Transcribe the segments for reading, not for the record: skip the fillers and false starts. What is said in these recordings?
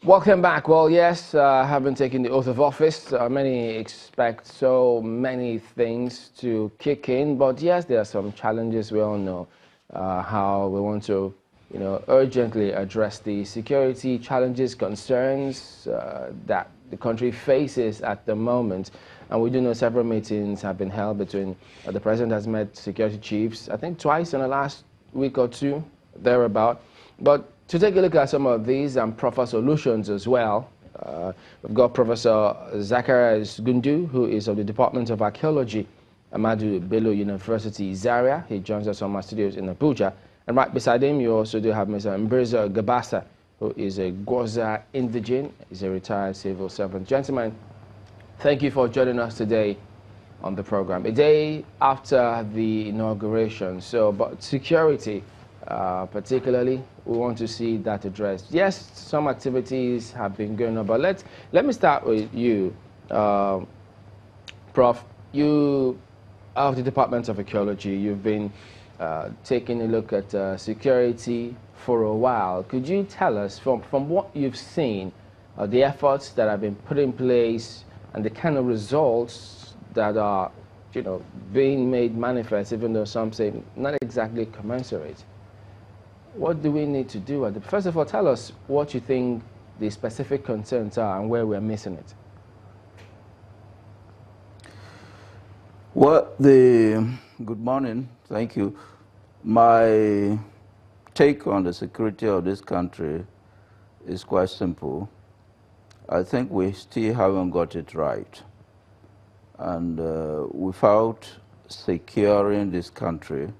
Welcome back. Well, yes, having taken the oath of office, many expect so many things to kick in, but yes, there are some challenges. We all know how we want to, urgently address the security challenges, concerns that the country faces at the moment. And we do know several meetings have been held between the president has met security chiefs, I think twice in the last week or two, thereabout. But to take a look at some of these and proffer solutions as well, we've got Professor Zacharias Gundu, who is of the Department of Archaeology, Ahmadu Bello University, Zaria. He joins us from our studios in Abuja. And right beside him, you also do have Mr. Mbreza Gabasa, who is a Gwoza indigene. He's a retired civil servant. Gentlemen, thank you for joining us today on the program. A day after the inauguration, but security, particularly, we want to see that addressed. Yes, some activities have been going on, but let me start with you, Prof. You are of the Department of Archaeology. You've been taking a look at security for a while. Could you tell us, from what you've seen, the efforts that have been put in place and the kind of results that are, being made manifest, even though some say not exactly commensurate? What do we need to do? First of all, tell us what you think the specific concerns are and where we're missing it. Well, good morning. Thank you. My take on the security of this country is quite simple. I think we still haven't got it right. And without securing this country,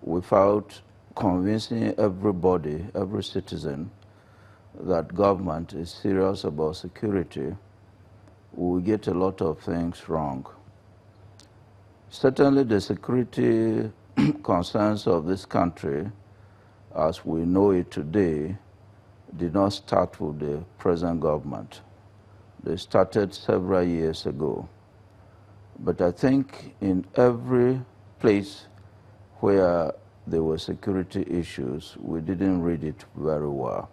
without convincing everybody, every citizen, that government is serious about security, we get a lot of things wrong. Certainly the security concerns of this country, as we know it today, did not start with the present government. They started several years ago. But I think in every place where there were security issues, we didn't read it very well.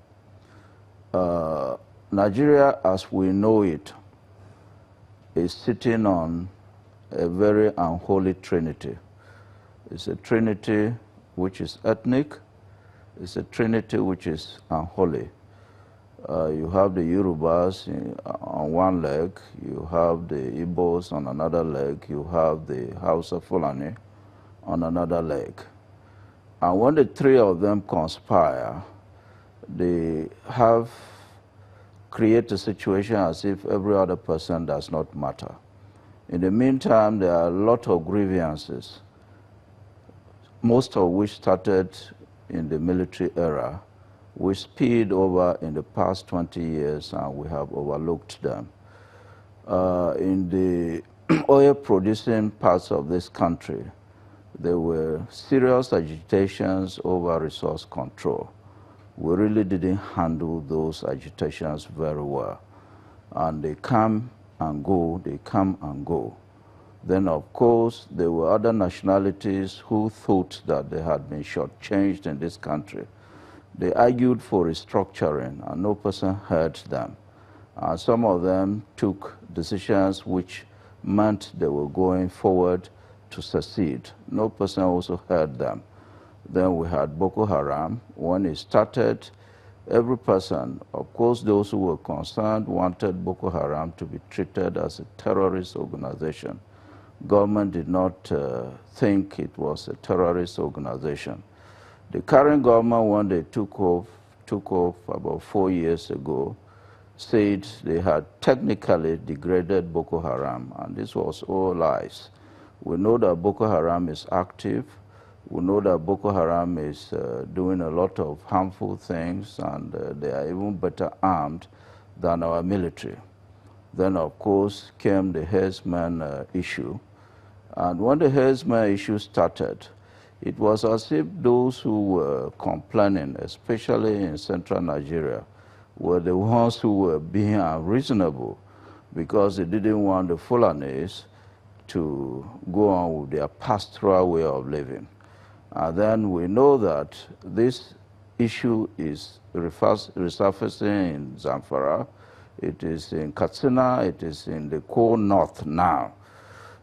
Nigeria, as we know it, is sitting on a very unholy trinity. It's a trinity which is ethnic. It's a trinity which is unholy. You have the Yorubas on one leg, you have the Igbos on another leg, you have the Hausa Fulani on another leg. And when the three of them conspire, they create a situation as if every other person does not matter. In the meantime, there are a lot of grievances, most of which started in the military era, which spilled over in the past 20 years, and we have overlooked them. In the oil-producing parts of this country, there were serious agitations over resource control. We really didn't handle those agitations very well. And they come and go, they come and go. Then, of course, there were other nationalities who thought that they had been shortchanged in this country. They argued for restructuring, and no person heard them. And some of them took decisions which meant they were going forward to succeed. No person also heard them. Then we had Boko Haram. When it started, every person, of course those who were concerned, wanted Boko Haram to be treated as a terrorist organization. Government did not think it was a terrorist organization. The current government, when they took off about 4 years ago, said they had technically degraded Boko Haram, and this was all lies. We know that Boko Haram is active. We know that Boko Haram is doing a lot of harmful things, and they are even better armed than our military. Then, of course, came the herdsmen issue. And when the herdsmen issue started, it was as if those who were complaining, especially in central Nigeria, were the ones who were being unreasonable because they didn't want the Fulanis to go on with their pastoral way of living. And then we know that this issue is resurfacing in Zamfara. It is in Katsina. It is in the core north now.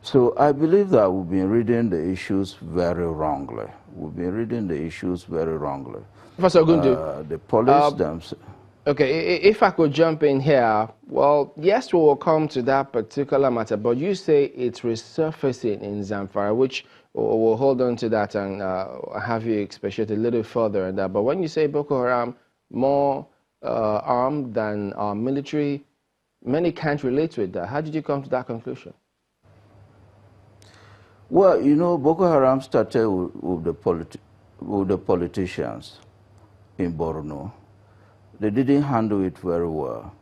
So I believe that we've been reading the issues very wrongly. We've been reading the issues very wrongly. Professor Ogundu, the police themselves. okay, if I could jump in here, well, yes, we will come to that particular matter, but you say it's resurfacing in Zamfara, which we'll hold on to that and have you expatiate a little further on that. But when you say Boko Haram more armed than our military, many can't relate with that. How did you come to that conclusion? Well, you know, Boko Haram started with the politicians in Borno. They didn't handle it very well.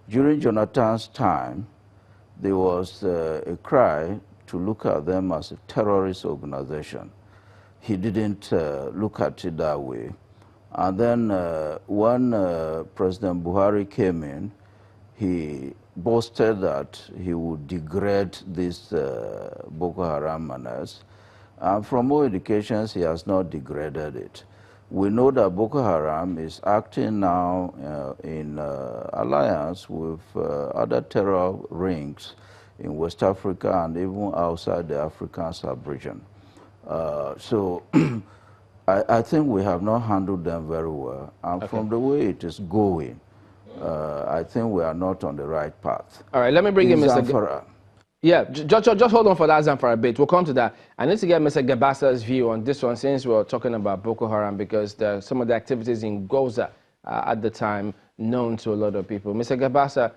During Jonathan's time, there was a cry to look at them as a terrorist organization. He didn't look at it that way. And then when President Buhari came in, he boasted that he would degrade this Boko Haram menace. And from all indications, he has not degraded it. We know that Boko Haram is acting now in alliance with other terror rings in West Africa and even outside the African sub-region. So I think we have not handled them very well. And okay, from the way it is going, I think we are not on the right path. All right, let me bring in Mr. Yeah, just hold on for that Zamfara a bit. We'll come to that. I need to get Mr. Gabasa's view on this one since we're talking about Boko Haram because some of the activities in Goza at the time known to a lot of people. Mr. Gabasa,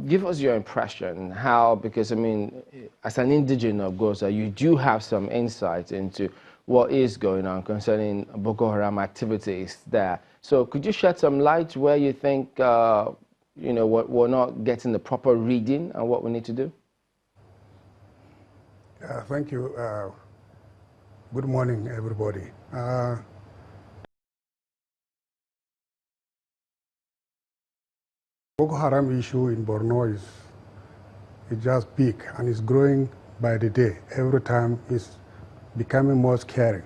give us your impression how, because I mean, as an indigene of Goza, you do have some insight into what is going on concerning Boko Haram activities there. So could you shed some light where you think, you know, we're not getting the proper reading and what we need to do? Thank you. Good morning, everybody. Boko Haram issue in Borno is just big and it's growing by the day. Every time it's becoming more scary.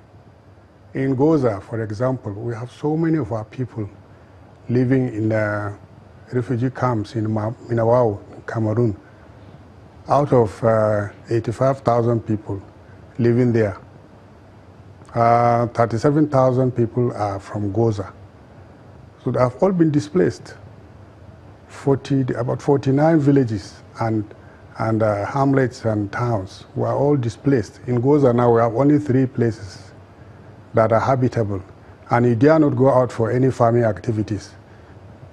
In Goza, for example, we have so many of our people living in the refugee camps in Minawao, Cameroon. Out of 85,000 people living there, 37,000 people are from Goza. So they have all been displaced. About 49 villages and hamlets and towns were all displaced. In Goza now we have only 3 places that are habitable, and you dare not go out for any farming activities.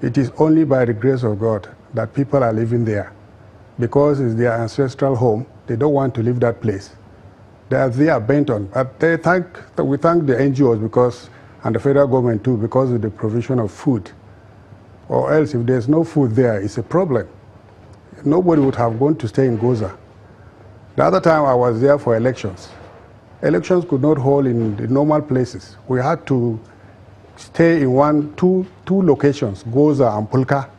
It is only by the grace of God that people are living there. Because it's their ancestral home, they don't want to leave that place. They are bent on, but we thank the NGOs because, and the federal government too, because of the provision of food. Or else, if there's no food there, it's a problem. Nobody would have gone to stay in Goza. The other time I was there for elections. Elections could not hold in the normal places. We had to stay in two locations, Goza and Pulka.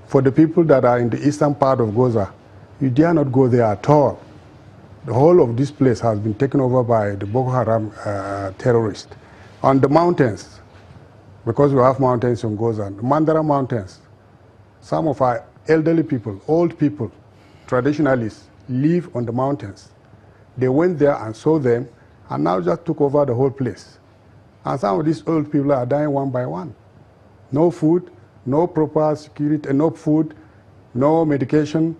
For the people that are in the eastern part of Goza, you dare not go there at all. The whole of this place has been taken over by the Boko Haram terrorists. On the mountains, because we have mountains in Goza, the Mandara Mountains, some of our elderly people, old people, traditionalists, live on the mountains. They went there and saw them, and now just took over the whole place. And some of these old people are dying one by one. No food, no proper security, no food, no medication,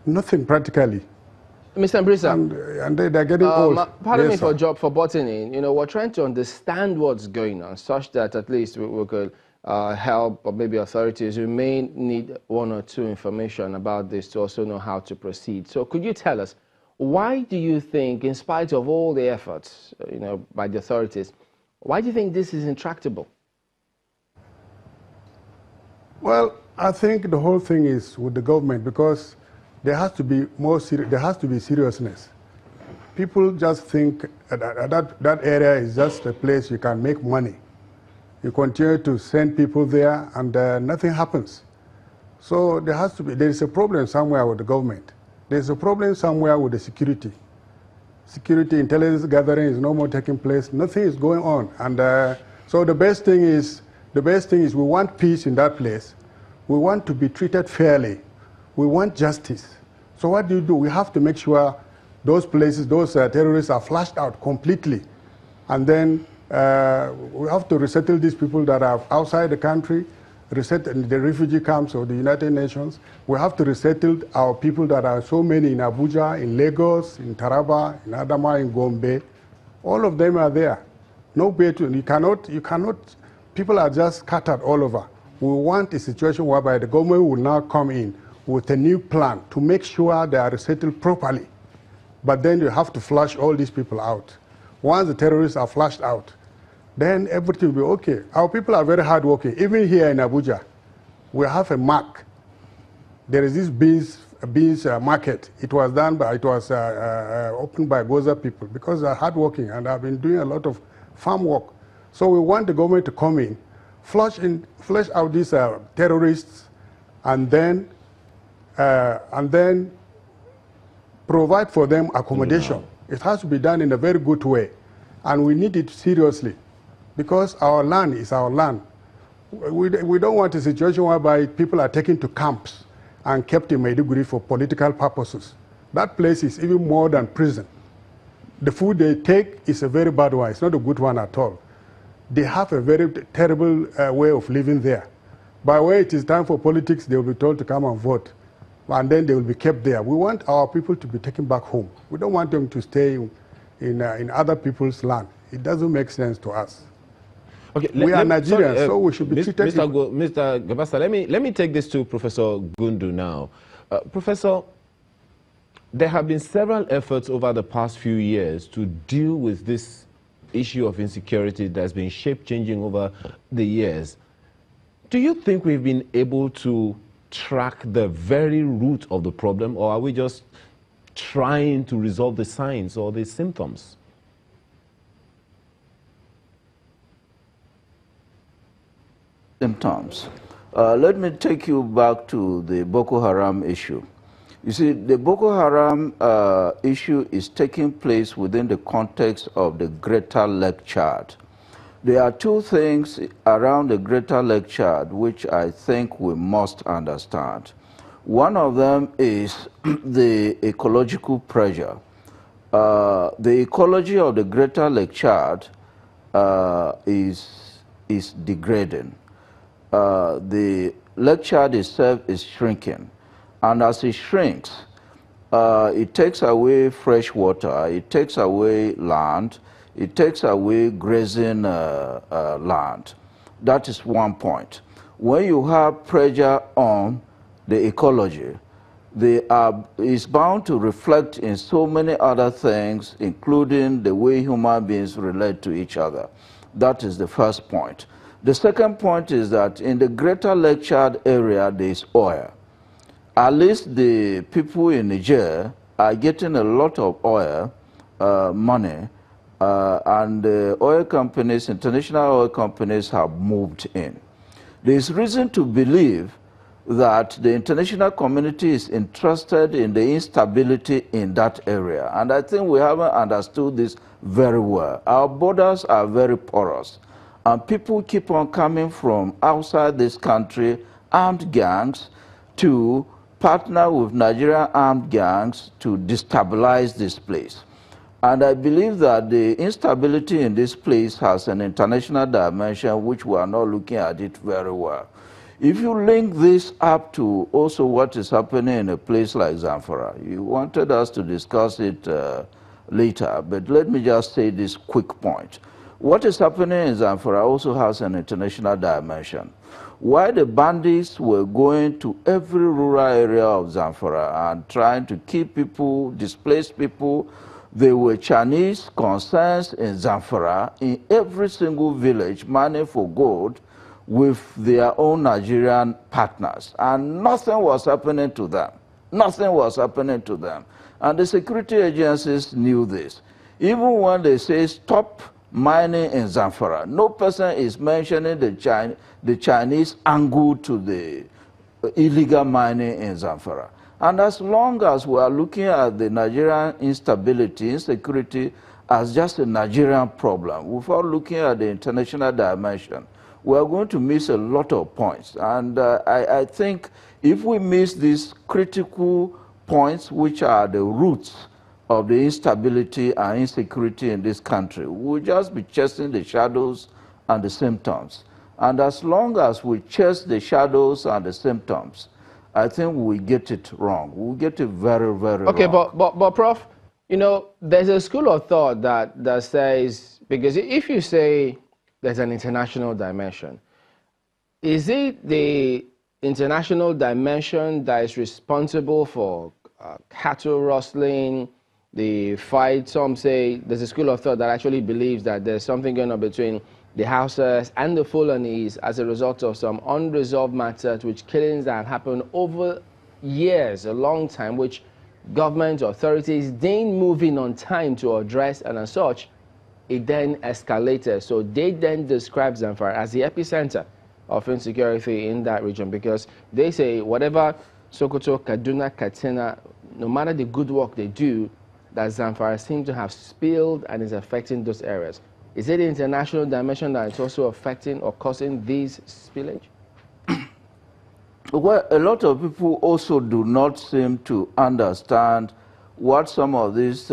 nothing practically. Mr. Mbrisa, and they're getting old. Pardon me for butting in. You know, we're trying to understand what's going on, such that at least we could help, or maybe authorities who may need 1 or 2 information about this to also know how to proceed. So could you tell us, why do you think, in spite of all the efforts, you know, by the authorities, why do you think this is intractable? Well, I think the whole thing is with the government because there has to be there has to be seriousness. People just think that area is just a place you can make money. You continue to send people there and nothing happens. So there is a problem somewhere with the government. There's a problem somewhere with the security. Security intelligence gathering is no more taking place. Nothing is going on. And So the best thing is we want peace in that place. We want to be treated fairly. We want justice. So what do? We have to make sure those places, those terrorists are flushed out completely. And then we have to resettle these people that are outside the country, resettle the refugee camps of the United Nations. We have to resettle our people that are so many in Abuja, in Lagos, in Taraba, in Adama, in Gombe. All of them are there. No way to, you cannot, people are just scattered all over. We want a situation whereby the government will now come in with a new plan to make sure they are resettled properly. But then you have to flush all these people out. Once the terrorists are flushed out, then everything will be okay. Our people are very hardworking. Even here in Abuja, we have a mark. There is this beans market. It was opened by Goza people because they are hardworking and have been doing a lot of farm work. So we want the government to come in, flush out these terrorists, and then provide for them accommodation. It has to be done in a very good way, and we need it seriously, because our land is our land. We don't want a situation whereby people are taken to camps and kept in Maiduguri for political purposes. That place is even more than prison. The food they take is a very bad one. It's not a good one at all. They have a very terrible way of living there. By the way it is time for politics, they will be told to come and vote, and then they will be kept there. We want our people to be taken back home. We don't want them to stay in other people's land. It doesn't make sense to us. Okay, we are Nigerians, so we should be treated. Mr. Gabasa, let me take this to Professor Gundu now. Professor, there have been several efforts over the past few years to deal with this issue of insecurity that's been shape-changing over the years. Do you think we've been able to track the very root of the problem, or are we just trying to resolve the signs or the symptoms? Symptoms. Let me take you back to the Boko Haram issue. You see, the Boko Haram issue is taking place within the context of the Greater Lake Chad. There are two things around the Greater Lake Chad which I think we must understand. One of them is the ecological pressure. The ecology of the Greater Lake Chad is degrading. The Lake Chad itself is shrinking. And as it shrinks, it takes away fresh water, it takes away land, it takes away grazing land. That is one point. When you have pressure on the ecology, it's bound to reflect in so many other things, including the way human beings relate to each other. That is the first point. The second point is that in the Greater Lake Chad area, there is oil. At least the people in Niger are getting a lot of oil money, and the oil companies, international oil companies, have moved in. There is reason to believe that the international community is interested in the instability in that area, and I think we haven't understood this very well. Our borders are very porous, and people keep on coming from outside this country, armed gangs, to partner with Nigerian armed gangs to destabilize this place. And I believe that the instability in this place has an international dimension which we are not looking at it very well. If you link this up to also what is happening in a place like Zamfara, you wanted us to discuss it later, but let me just say this quick point. What is happening in Zamfara also has an international dimension. While the bandits were going to every rural area of Zamfara and trying to keep people, displace people, there were Chinese concerns in Zamfara in every single village mining for gold with their own Nigerian partners. And nothing was happening to them. Nothing was happening to them. And the security agencies knew this. Even when they say stop mining in Zamfara, no person is mentioning the Chinese angle to the illegal mining in Zamfara. And as long as we are looking at the Nigerian instability, insecurity as just a Nigerian problem without looking at the international dimension, we are going to miss a lot of points. And I think if we miss these critical points, which are the roots of the instability and insecurity in this country, we'll just be chasing the shadows and the symptoms. And as long as we chase the shadows and the symptoms, I think we get it wrong. We'll get it very, very wrong. Okay, but Prof, you know, there's a school of thought that says, because if you say there's an international dimension, is it the international dimension that is responsible for cattle rustling, the fight? Some say there's a school of thought that actually believes that there's something going on between the Hausas and the Fulanese as a result of some unresolved matters, which killings that happened over years, a long time, which government authorities didn't move in on time to address, and as such, it then escalated. So they then describe Zamfara as the epicenter of insecurity in that region, because they say whatever Sokoto, Kaduna, Katsina, no matter the good work they do, that Zamfara seems to have spilled and is affecting those areas. Is it the international dimension that is also affecting or causing these spillage? Well, a lot of people also do not seem to understand what some of these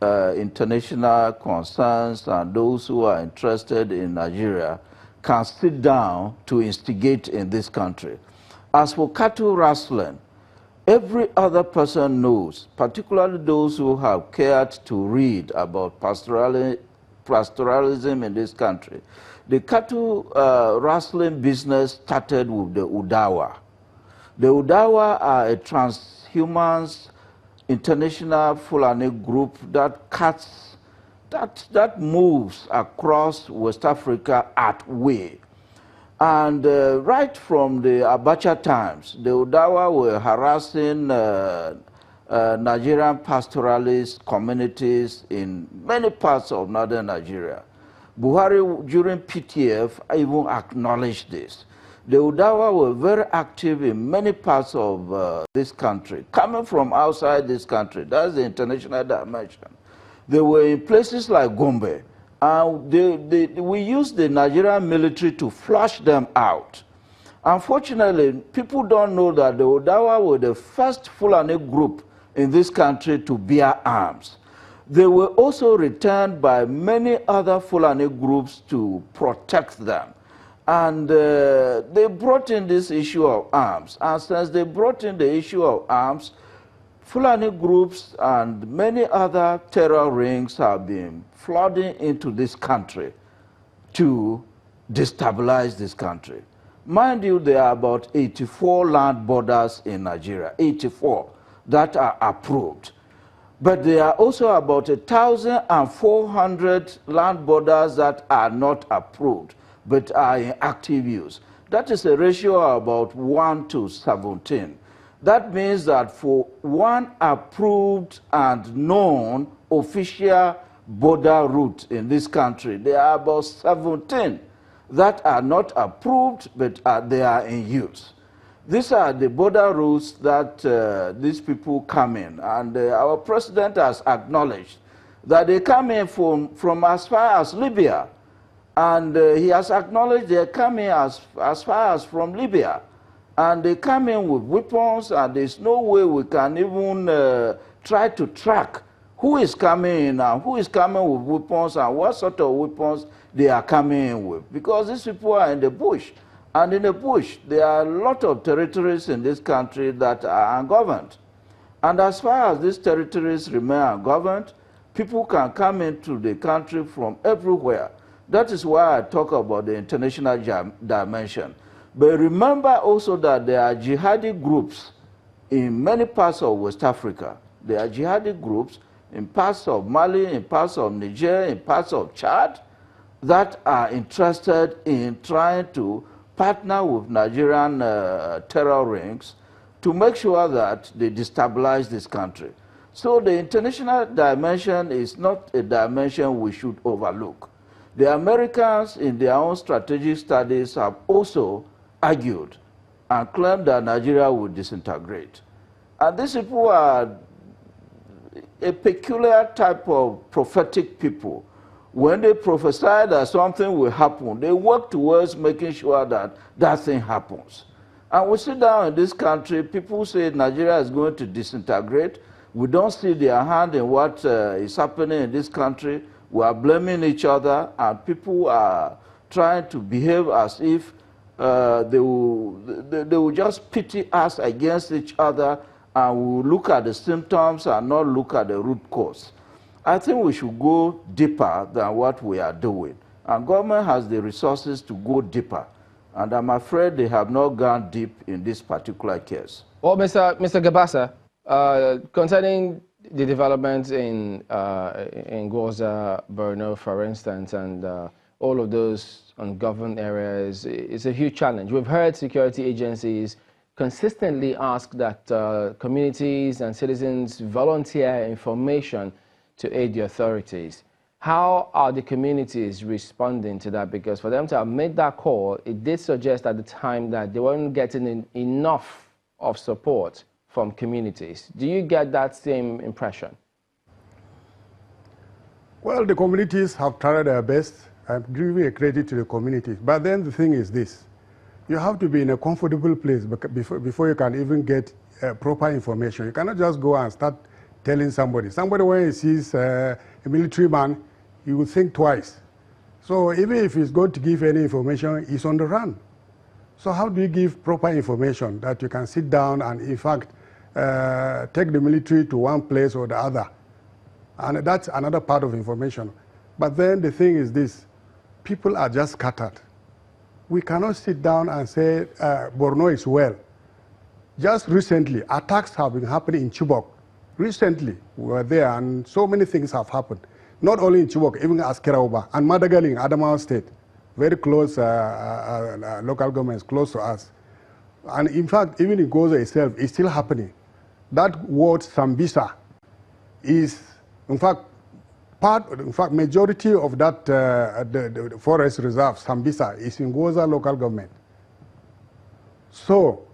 international concerns and those who are interested in Nigeria can sit down to instigate in this country. As for cattle rustling, every other person knows, particularly those who have cared to read about pastoralism in this country. The cattle rustling business started with the Udawa. The Udawa are a transhumans international Fulani group that moves across West Africa at will. And right from the Abacha times, the Udawa were harassing Nigerian pastoralist communities in many parts of northern Nigeria. Buhari, during PTF, even acknowledged this. The Udawa were very active in many parts of this country, coming from outside this country. That's the international dimension. They were in places like Gombe, and we used the Nigerian military to flush them out. Unfortunately, people don't know that the Udawa were the first Fulani group in this country to bear arms. They were also returned by many other Fulani groups to protect them. And they brought in this issue of arms. And since they brought in the issue of arms, Fulani groups and many other terror rings have been flooding into this country to destabilize this country. Mind you, there are about 84 land borders in Nigeria, 84 that are approved. But there are also about 1,400 land borders that are not approved, but are in active use. That is a ratio of about 1 to 17. That means that for one approved and known official border route in this country, there are about 17 that are not approved, but they are in use. These are the border routes that these people come in, and our president has acknowledged that they come in from as far as Libya, and he has acknowledged they're coming as far as from Libya, and they come in with weapons, and there's no way we can even try to track who is coming in and who is coming with weapons and what sort of weapons they are coming in with, because these people are in the bush. And in the bush, there are a lot of territories in this country that are ungoverned. And as far as these territories remain ungoverned, people can come into the country from everywhere. That is why I talk about the international dimension. But remember also that there are jihadi groups in many parts of West Africa. There are jihadi groups in parts of Mali, in parts of Niger, in parts of Chad, that are interested in trying to partner with Nigerian terror rings to make sure that they destabilize this country. So the international dimension is not a dimension we should overlook. The Americans, in their own strategic studies, have also argued and claimed that Nigeria would disintegrate. And these people are a peculiar type of prophetic people. When they prophesy that something will happen, they work towards making sure that that thing happens. And we sit down in this country, people say Nigeria is going to disintegrate. We don't see their hand in what is happening in this country. We are blaming each other, and people are trying to behave as if they will just pity us against each other, and we will look at the symptoms and not look at the root cause. I think we should go deeper than what we are doing. And government has the resources to go deeper. And I'm afraid they have not gone deep in this particular case. Well, Mr. Gabasa, concerning the developments in Goza, Borno, for instance, and all of those ungoverned areas, it's a huge challenge. We've heard security agencies consistently ask that communities and citizens volunteer information to aid the authorities. How are the communities responding to that? Because for them to have made that call, it did suggest at the time that they weren't getting enough of support from communities. Do you get that same impression? Well, the communities have tried their best. I'm giving a credit to the communities. But then the thing is this. You have to be in a comfortable place before you can even get proper information. You cannot just go and start telling somebody. Somebody, when he sees a military man, he will think twice. So even if he's going to give any information, he's on the run. So how do you give proper information that you can sit down and, in fact, take the military to one place or the other? And that's another part of information. But then the thing is this. People are just scattered. We cannot sit down and say Borno is well. Just recently, attacks have been happening in Chibok. Recently, we were there, and so many things have happened. Not only in Chibok, even Askeraoba and Madagali in Adamawa State, very close local governments, close to us. And in fact, even in Goza itself, it's still happening. That word Sambisa is, in fact, majority of that the forest reserve, Sambisa, is in Goza local government. So,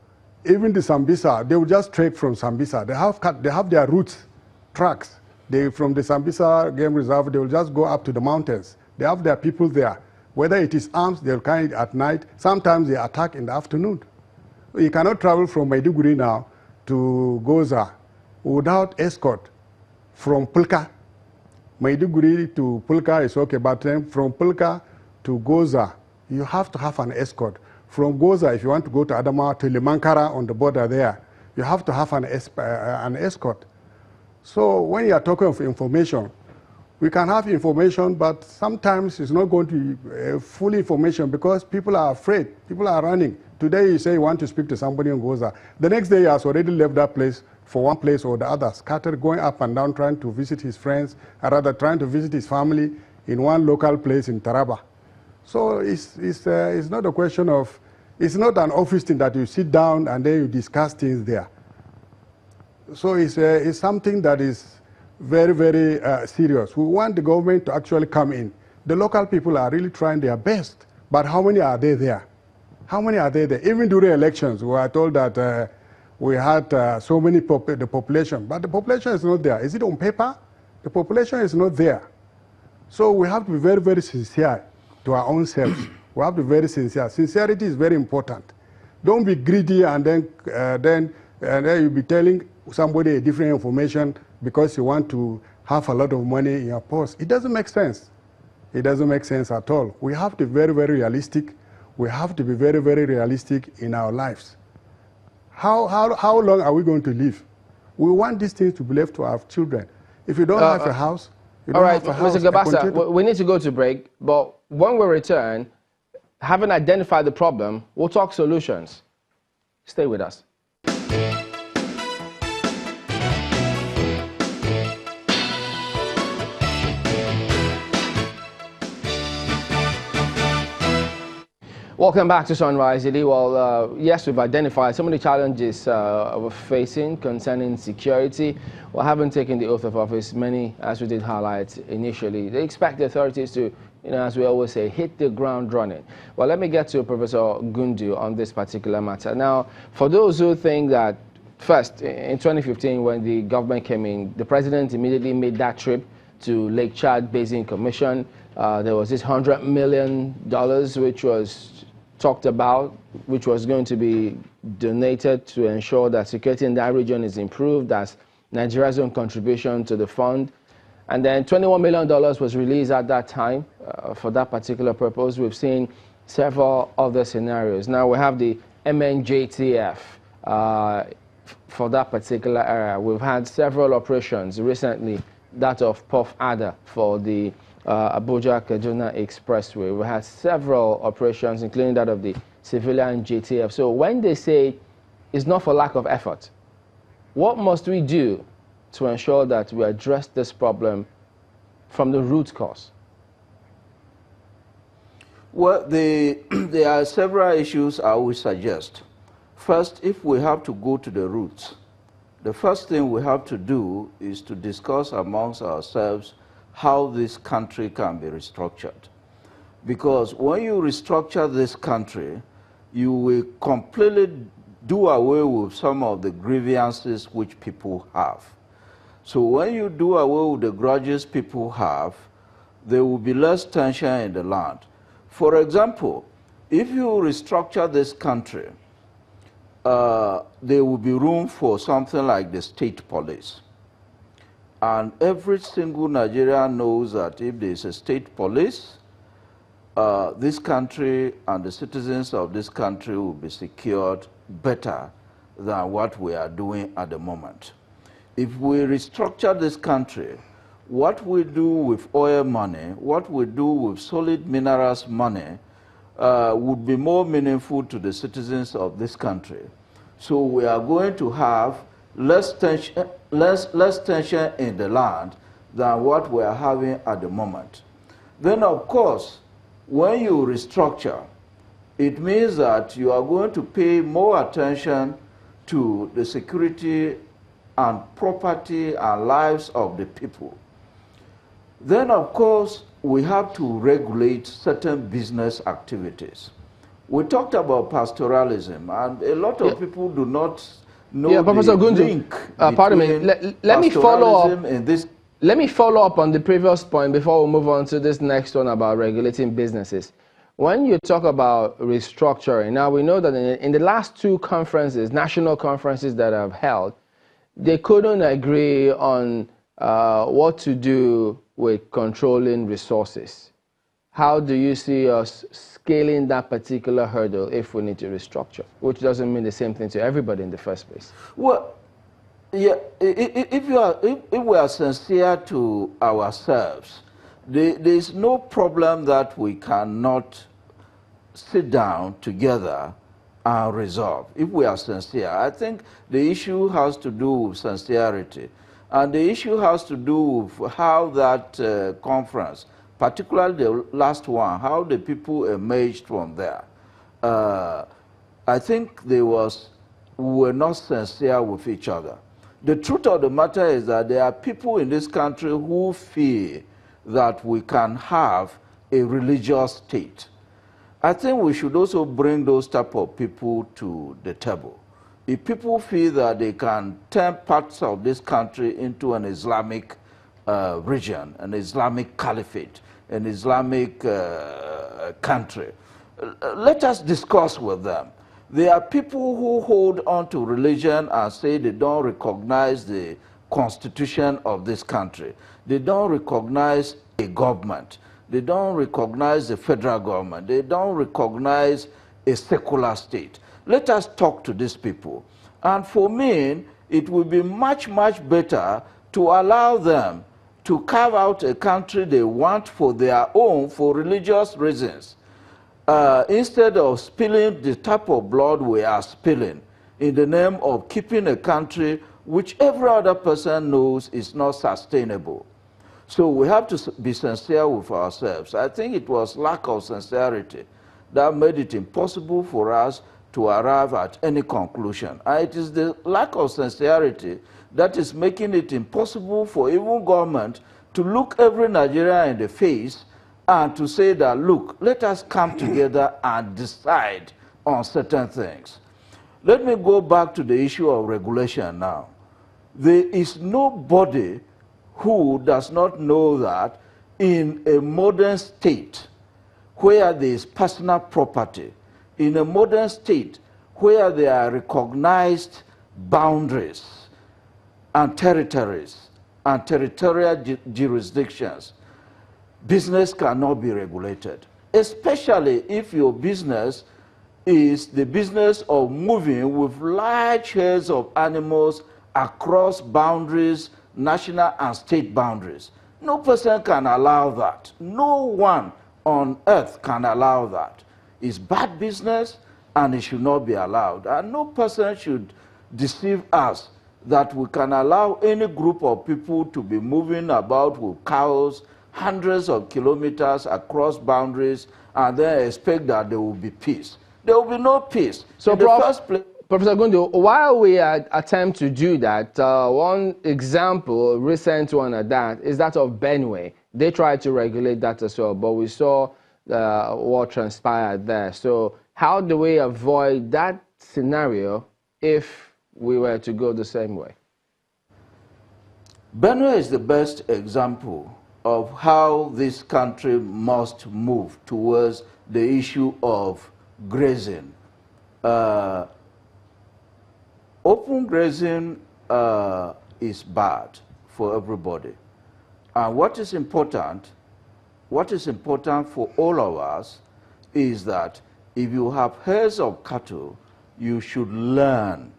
even the Sambisa, they will just trek from Sambisa. They have their routes, tracks. From the Sambisa Game Reserve, they will just go up to the mountains. They have their people there. Whether it is arms, they'll carry it at night. Sometimes they attack in the afternoon. You cannot travel from Maiduguri now to Goza without escort from Pulka. Maiduguri to Pulka is okay, but then from Pulka to Goza, you have to have an escort. From Goza, if you want to go to Adamawa, to Limankara on the border there, you have to have an escort. So when you are talking of information, we can have information, but sometimes it's not going to be full information because people are afraid. People are running. Today you say you want to speak to somebody in Goza. The next day he has already left that place for one place or the other, scattered, going up and down, trying to visit his friends, or rather trying to visit his family in one local place in Taraba. So it's not a question of, it's not an office thing that you sit down and then you discuss things there. So it's something that is very, very serious. We want the government to actually come in. The local people are really trying their best, but how many are they there? How many are they there? Even during elections, we were told that we had so many, the population, but the population is not there. Is it on paper? The population is not there. So we have to be very, very sincere to our own selves. We have to be very sincere. Sincerity is very important. Don't be greedy and then you'll be telling somebody a different information because you want to have a lot of money in your purse. It doesn't make sense. It doesn't make sense at all. We have to be very, very realistic. We have to be very, very realistic in our lives. How long are we going to live? We want these things to be left to our children. If you don't have a house, you don't have a house. Mr. Gabasa, we need to go to break, but when we return, having identified the problem, we'll talk solutions. Stay with us. Welcome back to Sunrise Daily. Well, yes, we've identified some of the challenges we're facing concerning security. We haven't taken the oath of office. Many, as we did highlight initially, they expect the authorities to, as we always say, hit the ground running. Well, let me get to Professor Gundu on this particular matter. Now, for those who think that First, in 2015, when the government came in, the president immediately made that trip to Lake Chad Basin Commission. There was this $100 million which was talked about, which was going to be donated to ensure that security in that region is improved as Nigeria's own contribution to the fund. And then $21 million was released at that time for that particular purpose. We've seen several other scenarios. Now we have the MNJTF for that particular area. We've had several operations recently, that of Puff Adder for the Abuja-Kaduna Expressway. We had several operations, including that of the civilian JTF. So when they say it's not for lack of effort, what must we do to ensure that we address this problem from the root cause? Well, there are several issues I would suggest. First, if we have to go to the roots, the first thing we have to do is to discuss amongst ourselves how this country can be restructured. Because when you restructure this country, you will completely do away with some of the grievances which people have. So when you do away with the grudges people have, there will be less tension in the land. For example, if you restructure this country, there will be room for something like the state police. And every single Nigerian knows that if there is a state police, this country and the citizens of this country will be secured better than what we are doing at the moment. If we restructure this country, what we do with oil money, what we do with solid minerals money, would be more meaningful to the citizens of this country. So we are going to have less tension in the land than what we are having at the moment. Then, of course, when you restructure, it means that you are going to pay more attention to the security and property and lives of the people. Then, of course, we have to regulate certain business activities. We talked about pastoralism, and a lot of people do not know Professor the Gundu, link pardon me. Let me follow up. In this. Let me follow up on the previous point before we move on to this next one about regulating businesses. When you talk about restructuring, now we know that in the last two conferences, national conferences that I've held, they couldn't agree on what to do with controlling resources. How do you see us scaling that particular hurdle if we need to restructure, which doesn't mean the same thing to everybody in the first place? Well, yeah, if we are sincere to ourselves, there is no problem that we cannot sit down together and resolve. If we are sincere, I think the issue has to do with sincerity. And the issue has to do with how that conference, particularly the last one, how the people emerged from there. I think we were not sincere with each other. The truth of the matter is that there are people in this country who feel that we can have a religious state. I think we should also bring those type of people to the table. If people feel that they can turn parts of this country into an Islamic region, an Islamic caliphate, an Islamic country, let us discuss with them. There are people who hold on to religion and say they don't recognize the constitution of this country. They don't recognize a government. They don't recognize the federal government. They don't recognize a secular state. Let us talk to these people. And for me, it will be much, much better to allow them to carve out a country they want for their own, for religious reasons, instead of spilling the type of blood we are spilling in the name of keeping a country which every other person knows is not sustainable. So we have to be sincere with ourselves. I think it was lack of sincerity that made it impossible for us to arrive at any conclusion. And it is the lack of sincerity that is making it impossible for even government to look every Nigerian in the face and to say that, look, let us come together and decide on certain things. Let me go back to the issue of regulation now. There is nobody who does not know that in a modern state where there is personal property, in a modern state where there are recognized boundaries and territories and territorial jurisdictions, business cannot be regulated, especially if your business is the business of moving with large herds of animals across boundaries, national and state boundaries. No person can allow that. No one on earth can allow that. It's bad business and it should not be allowed. And no person should deceive us that we can allow any group of people to be moving about with cows hundreds of kilometers across boundaries and then expect that there will be peace. There will be no peace. So, in the first place, Professor Gundu, while we attempt to do that, one example, recent one at that, is that of Benue. They tried to regulate that as well, but we saw what transpired there. So how do we avoid that scenario if we were to go the same way? Benue is the best example of how this country must move towards the issue of grazing. Open grazing is bad for everybody. And what is important for all of us is that if you have herds of cattle, you should learn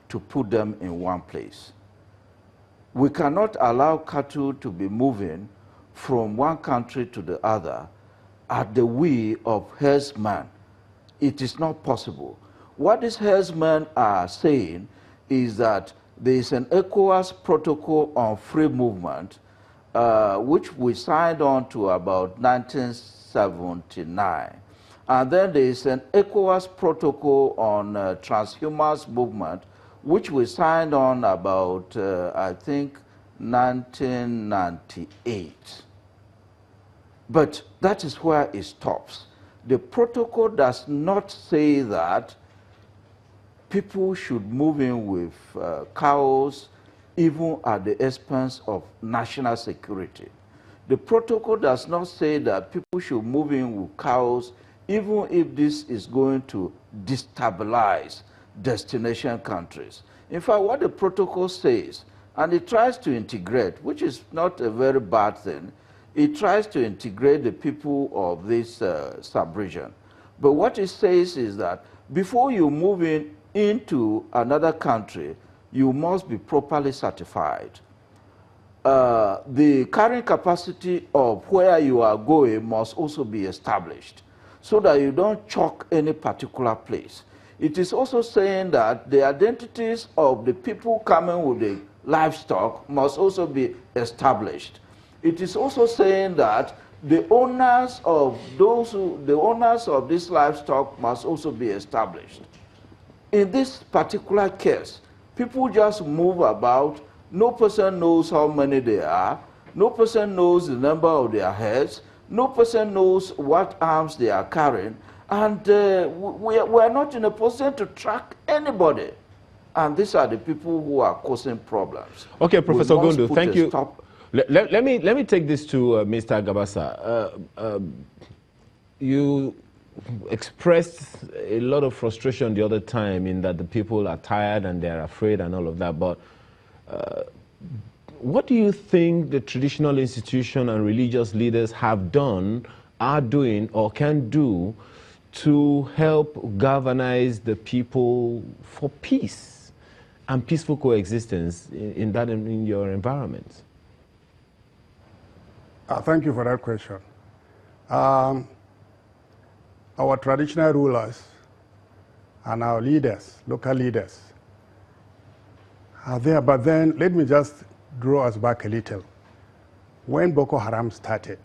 to put them in one place. We cannot allow cattle to be moving from one country to the other at the will of herdsmen. It is not possible. What these herdsmen are saying is that there is an ECOWAS protocol on free movement, which we signed on to about 1979. And then there is an ECOWAS protocol on transhumance movement, which we signed on about, I think, 1998. But that is where it stops. The protocol does not say that people should move in with cows even at the expense of national security. The protocol does not say that people should move in with cows even if this is going to destabilize destination countries. In fact, what the protocol says, and it tries to integrate, which is not a very bad thing, it tries to integrate the people of this sub-region. But what it says is that before you move into another country, you must be properly certified. The carrying capacity of where you are going must also be established so that you don't chalk any particular place. It is also saying that the identities of the people coming with the livestock must also be established. It is also saying that the owners of this livestock must also be established. In this particular case, people just move about. No person knows how many there are. No person knows the number of their heads. No person knows what arms they are carrying. And we are not in a position to track anybody. And these are the people who are causing problems. Okay, Professor Gundu, thank you. Let me take this to Mr. Gabasa. You expressed a lot of frustration the other time in that the people are tired and they're afraid and all of that, but what do you think the traditional institution and religious leaders have done, are doing, or can do to help galvanize the people for peace and peaceful coexistence in your environment? Thank you for that question. Our traditional rulers and our leaders, local leaders, are there, but then let me just draw us back a little. When Boko Haram started,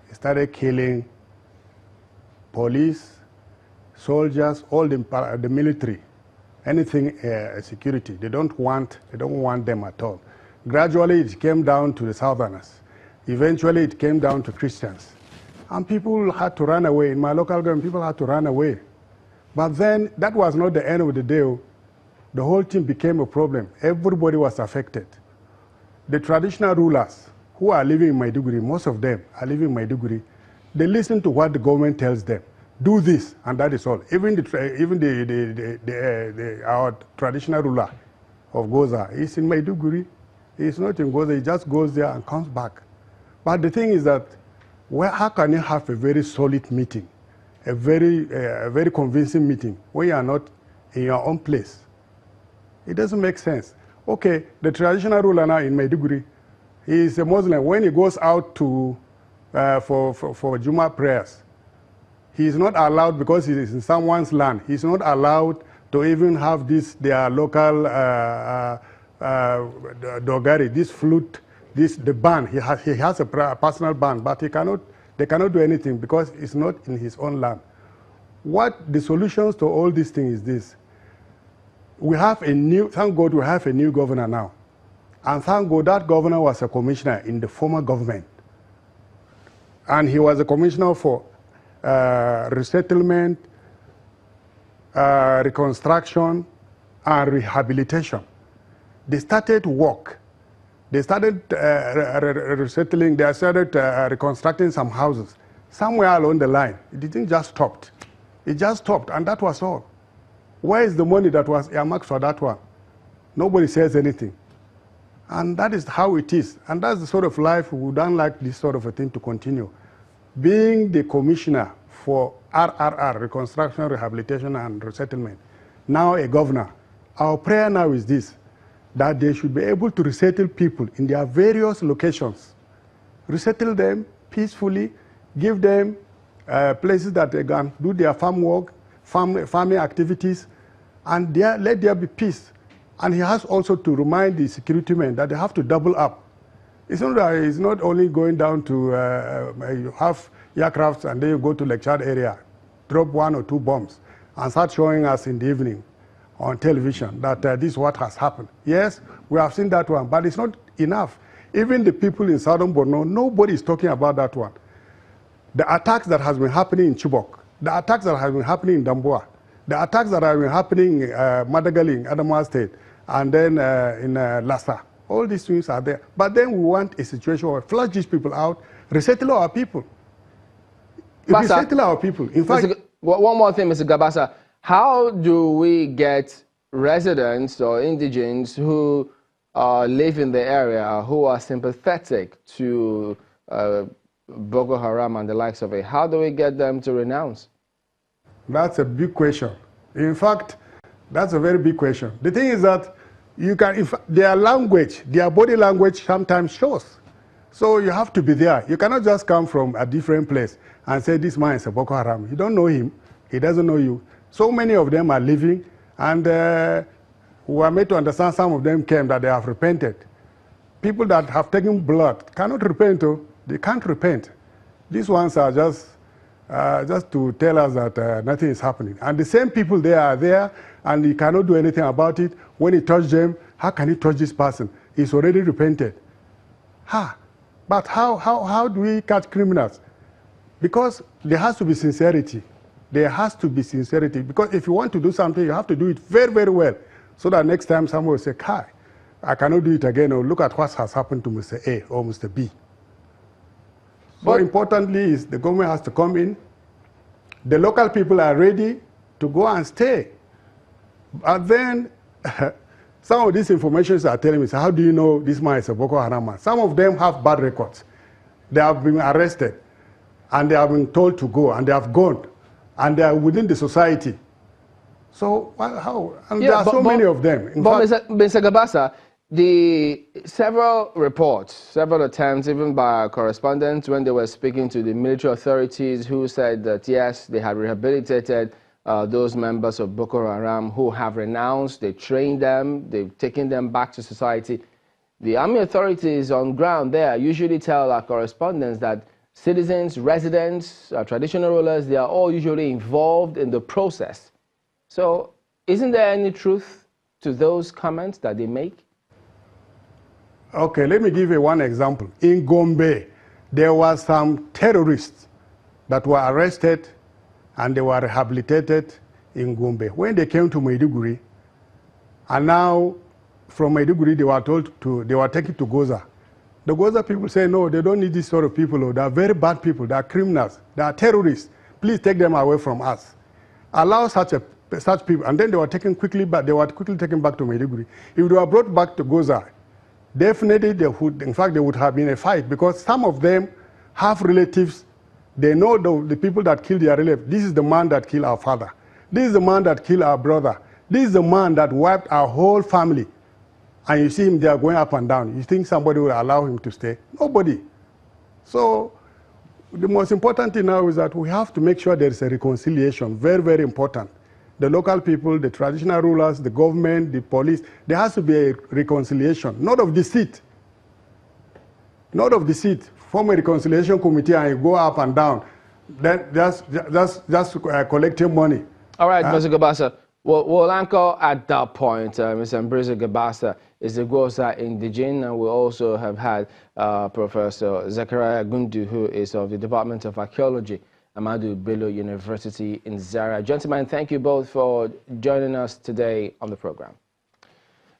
it started killing police, soldiers, all the military, anything security. They don't want them at all. Gradually, it came down to the Southerners. Eventually, it came down to Christians. And people had to run away. In my local government, people had to run away But then that was not the end of the day. The whole thing became a problem. Everybody was affected. The traditional rulers who are living in Maiduguri, most of them are living in Maiduguri, they listen to what the government tells them. Do this, and that is all. Even our traditional ruler of Goza is in Maiduguri. He's not in Goza, he just goes there and comes back. But the thing is that, how can you have a very solid meeting, a very convincing meeting, when you are not in your own place? It doesn't make sense. Okay, the traditional ruler now in Maiduguri, he is a Muslim. When he goes out to for Juma prayers, he is not allowed, because he is in someone's land, he is not allowed to even have their local dogari, this flute, the band. He has a personal band, but they cannot do anything because it's not in his own land. What the solutions to all these things is this. We have thank God we have a new governor now. And thank God that governor was a commissioner in the former government. And he was a commissioner for resettlement, reconstruction, and rehabilitation. They started work. They started resettling, they started reconstructing some houses. Somewhere along the line, it didn't just stop. It just stopped, and that was all. Where is the money that was earmarked for that one? Nobody says anything. And that is how it is. And that's the sort of life we don't like this sort of a thing to continue. Being the commissioner for RRR, Reconstruction, Rehabilitation, and Resettlement, now a governor, our prayer now is this, that they should be able to resettle people in their various locations. Resettle them peacefully, give them places that they can do their farm work, farming activities, and let there be peace. And he has also to remind the security men that they have to double up. It's not only going down to you have aircrafts and then you go to lecture area, drop 1 or 2 bombs, and start showing us in the evening on television that this is what has happened. Yes, we have seen that one, but it's not enough. Even the people in southern Borno, nobody is talking about that one. The attacks that has been happening in Chibok, the attacks that have been happening in Damboa, the attacks that have been happening in Madagali, in Adamawa State, and then in Lassa, all these things are there. But then we want a situation where we flush these people out, resettle our people. Resettle our people. In fact, one more thing, Mr. Gabasa. How do we get residents or indigents who live in the area who are sympathetic to Boko Haram and the likes of it? How do we get them to renounce? That's a big question. In fact, that's a very big question. The thing is that their language, their body language sometimes shows. So you have to be there. You cannot just come from a different place and say this man is a Boko Haram. You don't know him. He doesn't know you. So many of them are living, and we are made to understand some of them came that they have repented. People that have taken blood cannot repent. They can't repent. These ones are just to tell us that nothing is happening. And the same people, they are there, and he cannot do anything about it. When he touched them, how can he touch this person? He's already repented. But how do we catch criminals? Because there has to be sincerity. There has to be sincerity. Because if you want to do something, you have to do it very, very well. So that next time someone will say, Kai, I cannot do it again, or look at what has happened to Mr. A or Mr. B. So importantly is the government has to come in. The local people are ready to go and stay. But then some of these informations are telling me, so how do you know this man is a Boko Haram man? Some of them have bad records. They have been arrested, and they have been told to go, and they have gone, and they are within the society. So how? And there are so many of them. But Mr. Gabasa, the several reports, several attempts, even by our correspondents, when they were speaking to the military authorities, who said that yes, they had rehabilitated those members of Boko Haram who have renounced, they trained them, they've taken them back to society. The army authorities on ground there usually tell our correspondents that citizens, residents, traditional rulers, they are all usually involved in the process. So isn't there any truth to those comments that they make? Okay, let me give you one example. In Gombe, there were some terrorists that were arrested and they were rehabilitated in Gombe. When they came to Maiduguri, and now from Maiduguri they were taken to Goza. The Goza people say, no, they don't need this sort of people. They are very bad people. They are criminals. They are terrorists. Please take them away from us. Allow such people. And then they were taken quickly back. They were quickly taken back to Maiduguri. If they were brought back to Goza, definitely they would, in fact, there would have been a fight, because some of them have relatives. They know the people that killed their relatives. This is the man that killed our father. This is the man that killed our brother. This is the man that wiped our whole family. And you see him there going up and down. You think somebody will allow him to stay? Nobody. So the most important thing now is that we have to make sure there is a reconciliation. Very, very important. The local people, the traditional rulers, the government, the police, there has to be a reconciliation, not of deceit. Not of deceit. Form a reconciliation committee and you go up and down. Then just collecting money. All right, Mr. Gabasa. We'll anchor at that point. Mr. Mbrisa Gabasa is the Goza indigene, and we also have had Professor Zachariah Gundu, who is of the Department of Archaeology, Ahmadu Bello University in Zaria. Gentlemen, thank you both for joining us today on the program.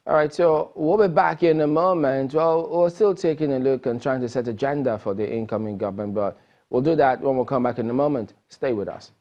All right, so we'll be back in a moment. Well, we're still taking a look and trying to set agenda for the incoming government, but we'll do that when we come back in a moment. Stay with us.